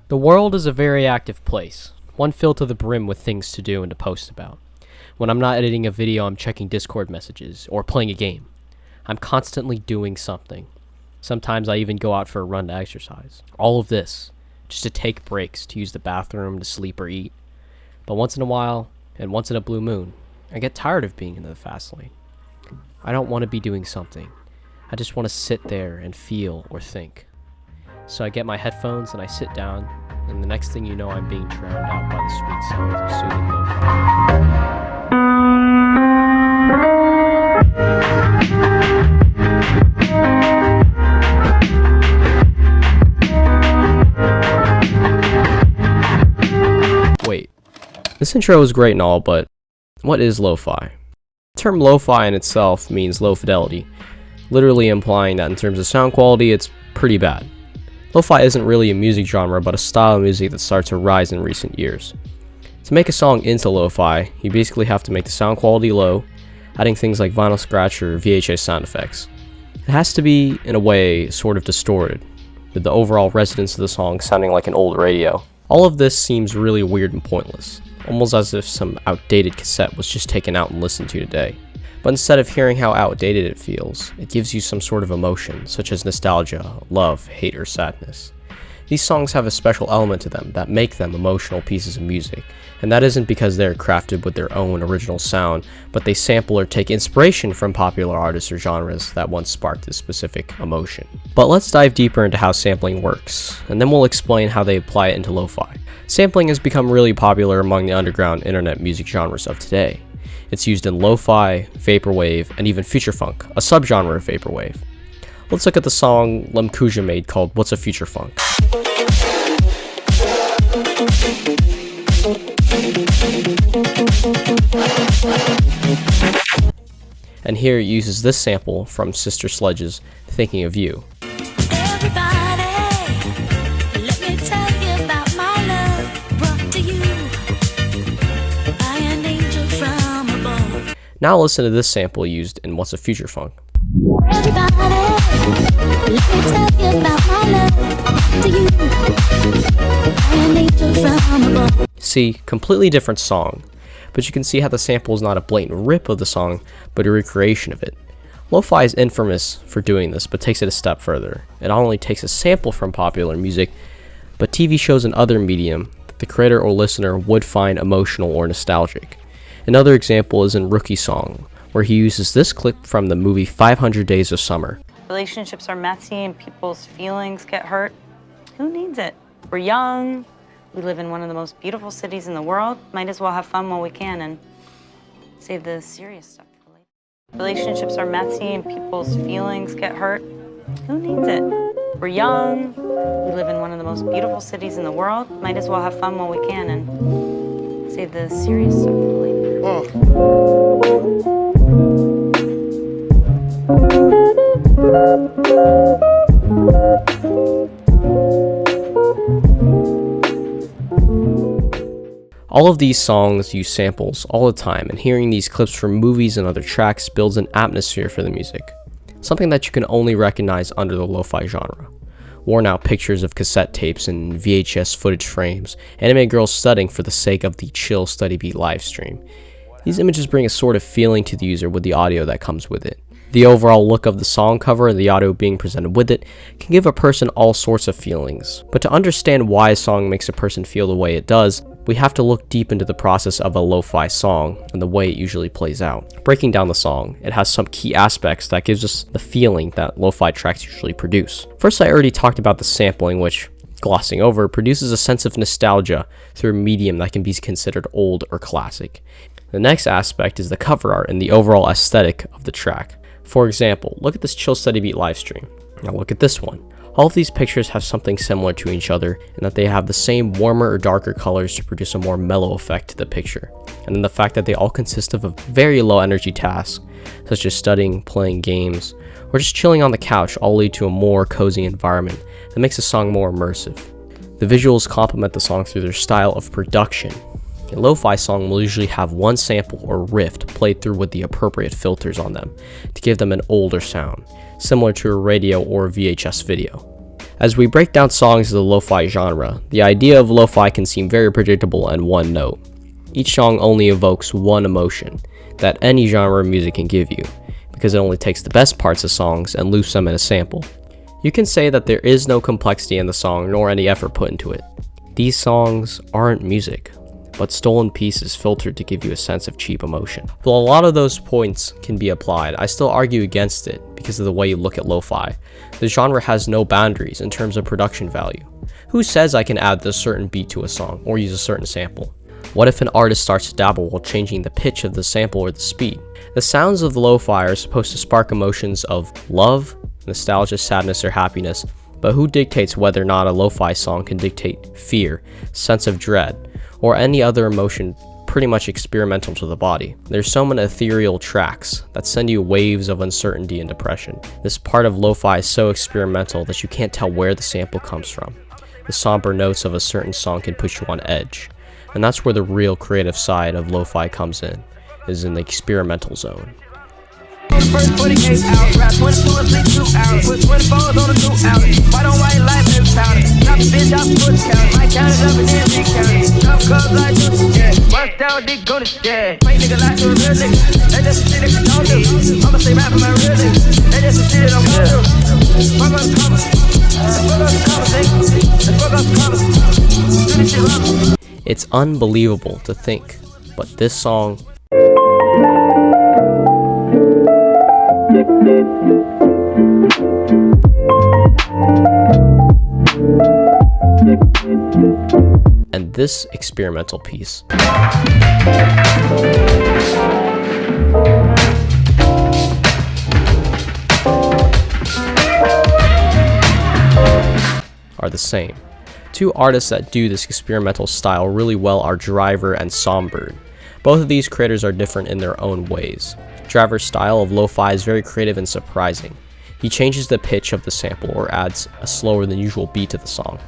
The world is a very active place, one filled to the brim with things to do and to post about. When I'm not editing a video, I'm checking Discord messages or playing a game. I'm constantly doing something. Sometimes I even go out for a run to exercise. All of this, just to take breaks, to use the bathroom, to sleep or eat. But once in a while, and once in a blue moon, I get tired of being in the fast lane. I don't want to be doing something. I just want to sit there and feel or think. So I get my headphones and I sit down, and the next thing you know, I'm being drowned out by the sweet sounds of soothing lo-fi. Wait, this intro is great and all, but what is lo-fi? The term lo-fi in itself means low fidelity, literally implying that in terms of sound quality, it's pretty bad. Lo-fi isn't really a music genre, but a style of music that started to rise in recent years. To make a song into lo-fi, you basically have to make the sound quality low, adding things like vinyl scratch or VHS sound effects. It has to be, in a way, sort of distorted, with the overall resonance of the song sounding like an old radio. All of this seems really weird and pointless, almost as if some outdated cassette was just taken out and listened to today. But instead of hearing how outdated it feels, it gives you some sort of emotion, such as nostalgia, love, hate, or sadness. These songs have a special element to them that make them emotional pieces of music, and that isn't because they're crafted with their own original sound, but they sample or take inspiration from popular artists or genres that once sparked this specific emotion. But let's dive deeper into how sampling works, and then we'll explain how they apply it into lo-fi. Sampling has become really popular among the underground internet music genres of today. It's used in lo-fi, vaporwave, and even future funk, a subgenre of vaporwave. Let's look at the song Lemkuja made called What's a Future Funk? And here it uses this sample from Sister Sledge's Thinking of You. Now listen to this sample used in What's a Future Funk. See, completely different song, but you can see how the sample is not a blatant rip of the song, but a recreation of it. Lo-fi is infamous for doing this, but takes it a step further. It not only takes a sample from popular music, but TV shows and other medium that the creator or listener would find emotional or nostalgic. Another example is in Rookie's song, where he uses this clip from the movie 500 Days of Summer. Relationships are messy and people's feelings get hurt. Who needs it? We're young, we live in one of the most beautiful cities in the world. Might as well have fun while we can and save the serious stuff for later. Relationships are messy and people's feelings get hurt. Who needs it? We're young, we live in one of the most beautiful cities in the world. Might as well have fun while we can and save the serious stuff for later. All of these songs use samples all the time, and hearing these clips from movies and other tracks builds an atmosphere for the music, something that you can only recognize under the lo-fi genre. Worn out pictures of cassette tapes and VHS footage frames, anime girls studying for the sake of the chill study beat livestream. These images bring a sort of feeling to the user with the audio that comes with it. The overall look of the song cover and the audio being presented with it can give a person all sorts of feelings. But to understand why a song makes a person feel the way it does, we have to look deep into the process of a lo-fi song and the way it usually plays out. Breaking down the song, it has some key aspects that gives us the feeling that lo-fi tracks usually produce. First, I already talked about the sampling, which, glossing over, produces a sense of nostalgia through a medium that can be considered old or classic. The next aspect is the cover art and the overall aesthetic of the track. For example, look at this chill study beat livestream. Now look at this one. All of these pictures have something similar to each other in that they have the same warmer or darker colors to produce a more mellow effect to the picture. And then the fact that they all consist of a very low energy task, such as studying, playing games, or just chilling on the couch, all lead to a more cozy environment that makes the song more immersive. The visuals complement the song through their style of production. A lo-fi song will usually have one sample or riff played through with the appropriate filters on them to give them an older sound, similar to a radio or VHS video. As we break down songs of the lo-fi genre, the idea of lo-fi can seem very predictable and one note. Each song only evokes one emotion that any genre of music can give you, because it only takes the best parts of songs and loops them in a sample. You can say that there is no complexity in the song nor any effort put into it. These songs aren't music, but stolen pieces filtered to give you a sense of cheap emotion. While a lot of those points can be applied, I still argue against it because of the way you look at lo-fi. The genre has no boundaries in terms of production value. Who says I can add this certain beat to a song or use a certain sample? What if an artist starts to dabble while changing the pitch of the sample or the speed? The sounds of the lo-fi are supposed to spark emotions of love, nostalgia, sadness, or happiness, but who dictates whether or not a lo-fi song can dictate fear, sense of dread, or any other emotion pretty much experimental to the body? There's so many ethereal tracks that send you waves of uncertainty and depression. This part of lo-fi is so experimental that you can't tell where the sample comes from. The somber notes of a certain song can put you on edge. And that's where the real creative side of lo-fi comes in, is in the experimental zone. First 48 out, rap 22 and sleep 2 hours. Put 24s on a new outlet. White on white life is powder. Drop a bitch off foot count. Might count it up and then recount it. Drop cubs like this, yeah. Bust down, dick, go to yeah. Fight nigga like you a real nigga. That just some shit that you don't do. I'ma say rap for my real nigga. That just some shit that I'm gonna do. Fuck up the commas. Fuck up the conversation. Fuck up the commas. Do this shit wrong. It's unbelievable to think, but this song and this experimental piece are the same. Two artists that do this experimental style really well are Driver and Songbird. Both of these creators are different in their own ways. Driver's style of lo-fi is very creative and surprising. He changes the pitch of the sample or adds a slower than usual beat to the song.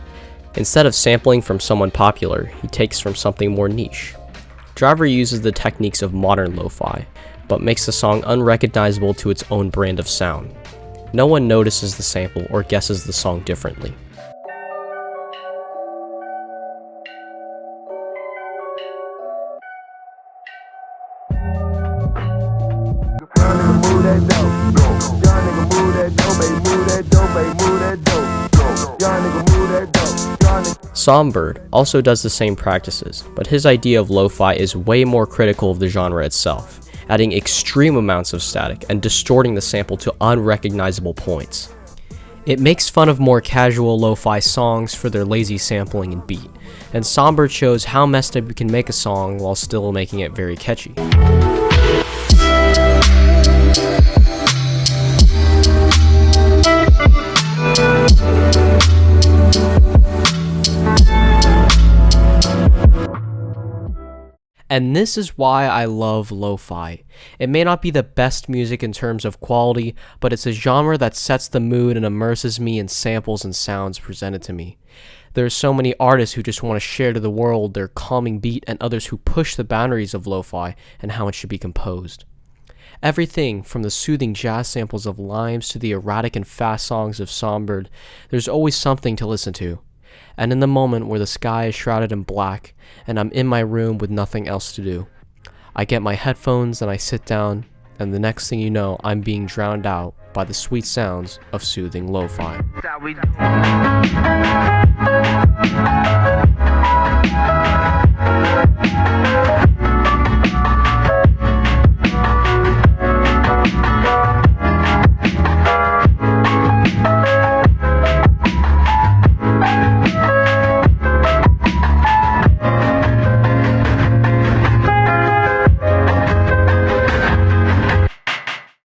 Instead of sampling from someone popular, he takes from something more niche. Driver uses the techniques of modern lo-fi, but makes the song unrecognizable to its own brand of sound. No one notices the sample or guesses the song differently. Songbird also does the same practices, but his idea of lo-fi is way more critical of the genre itself, adding extreme amounts of static and distorting the sample to unrecognizable points. It makes fun of more casual lo-fi songs for their lazy sampling and beat, and Songbird shows how messed up you can make a song while still making it very catchy. And this is why I love lo-fi. It may not be the best music in terms of quality, but it's a genre that sets the mood and immerses me in samples and sounds presented to me. There's so many artists who just want to share to the world their calming beat, and others who push the boundaries of lo-fi and how it should be composed. Everything from the soothing jazz samples of Limes to the erratic and fast songs of Songbird, there's always something to listen to. And in the moment where the sky is shrouded in black and I'm in my room with nothing else to do, I get my headphones and I sit down, and the next thing you know, I'm being drowned out by the sweet sounds of soothing lo-fi.